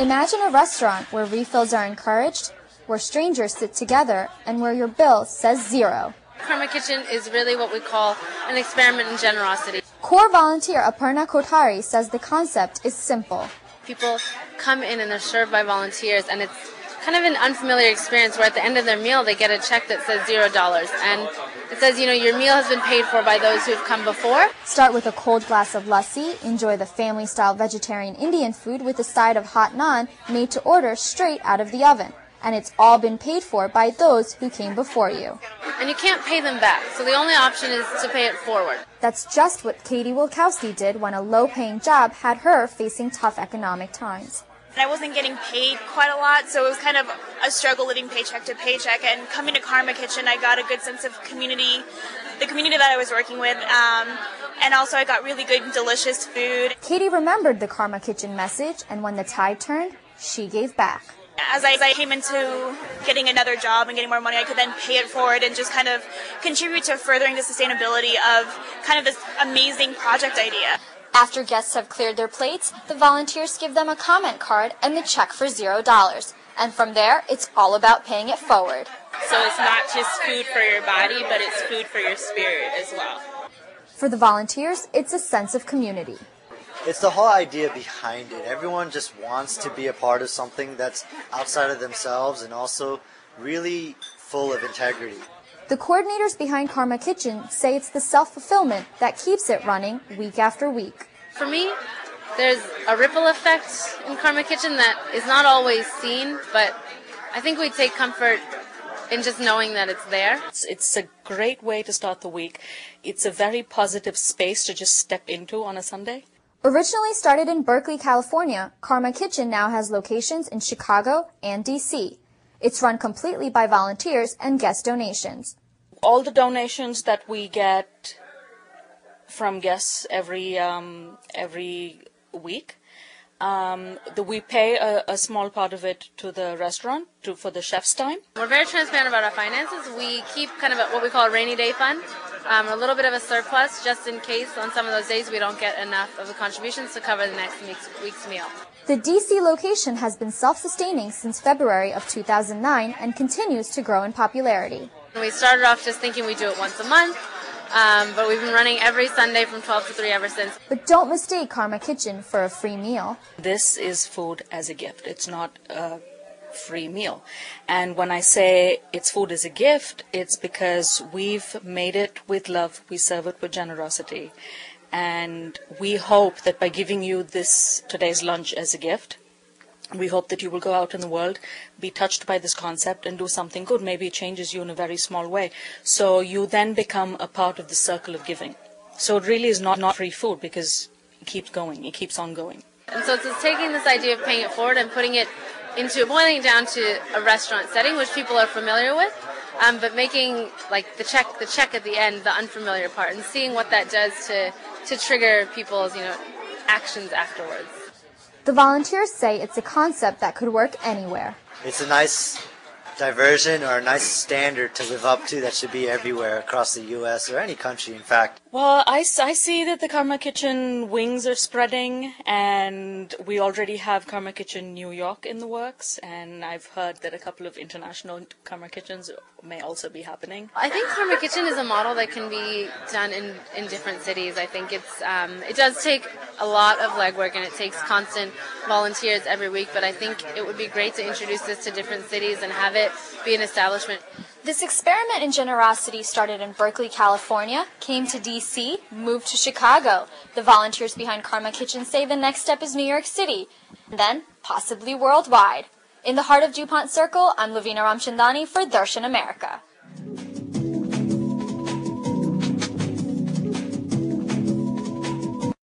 Imagine a restaurant where refills are encouraged, where strangers sit together, and where your bill says zero. Karma Kitchen is really what we call an experiment in generosity. Core volunteer Aparna Kothari says the concept is simple. People come in and they're served by volunteers, and it's kind of an unfamiliar experience where at the end of their meal they get a check that says $0. And it says, your meal has been paid for by those who've come before. Start with a cold glass of lassi, enjoy the family-style vegetarian Indian food with a side of hot naan made to order straight out of the oven. And it's all been paid for by those who came before you. And you can't pay them back, so the only option is to pay it forward. That's just what Katie Wilkowski did when a low-paying job had her facing tough economic times. I wasn't getting paid quite a lot, so it was kind of a struggle living paycheck to paycheck. And coming to Karma Kitchen, I got a good sense of community, the community that I was working with, and also I got really good, delicious food. Katie remembered the Karma Kitchen message, and when the tide turned, she gave back. As I came into getting another job and getting more money, I could then pay it forward and just kind of contribute to furthering the sustainability of kind of this amazing project idea. After guests have cleared their plates, the volunteers give them a comment card and the check for $0. And from there, it's all about paying it forward. So it's not just food for your body, but it's food for your spirit as well. For the volunteers, it's a sense of community. It's the whole idea behind it. Everyone just wants to be a part of something that's outside of themselves and also really full of integrity. The coordinators behind Karma Kitchen say it's the self-fulfillment that keeps it running week after week. For me, there's a ripple effect in Karma Kitchen that is not always seen, but I think we take comfort in just knowing that it's there. It's a great way to start the week. It's a very positive space to just step into on a Sunday. Originally started in Berkeley, California, Karma Kitchen now has locations in Chicago and D.C. It's run completely by volunteers and guest donations. All the donations that we get from guests every week, we pay a small part of it to the restaurant for the chef's time. We're very transparent about our finances. We keep kind of what we call a rainy day fund. A little bit of a surplus just in case on some of those days we don't get enough of the contributions to cover the next week's meal. The D.C. location has been self-sustaining since February of 2009 and continues to grow in popularity. We started off just thinking we'd do it once a month, but we've been running every Sunday from 12 to 3 ever since. But don't mistake Karma Kitchen for a free meal. This is food as a gift. It's not a free meal. And when I say it's food as a gift, it's because we've made it with love. We serve it with generosity. And we hope that by giving you today's lunch as a gift, we hope that you will go out in the world, be touched by this concept and do something good. Maybe it changes you in a very small way. So you then become a part of the circle of giving. So it really is not free food because it keeps going. It keeps on going. And so it's just taking this idea of paying it forward and boiling it down to a restaurant setting, which people are familiar with, but making like the check at the end, the unfamiliar part, and seeing what that does to trigger people's actions afterwards. The volunteers say it's a concept that could work anywhere. It's a nice diversion or a nice standard to live up to that should be everywhere across the U.S. or any country, in fact. Well, I see that the Karma Kitchen wings are spreading, and we already have Karma Kitchen New York in the works, and I've heard that a couple of international Karma Kitchens may also be happening. I think Karma Kitchen is a model that can be done in different cities. I think it does take a lot of legwork, and it takes constant volunteers every week, but I think it would be great to introduce this to different cities and have it be an establishment. This experiment in generosity started in Berkeley, California, came to D.C., moved to Chicago. The volunteers behind Karma Kitchen say the next step is New York City, and then possibly worldwide. In the heart of DuPont Circle, I'm Lavina Ramchandani for Darshan America.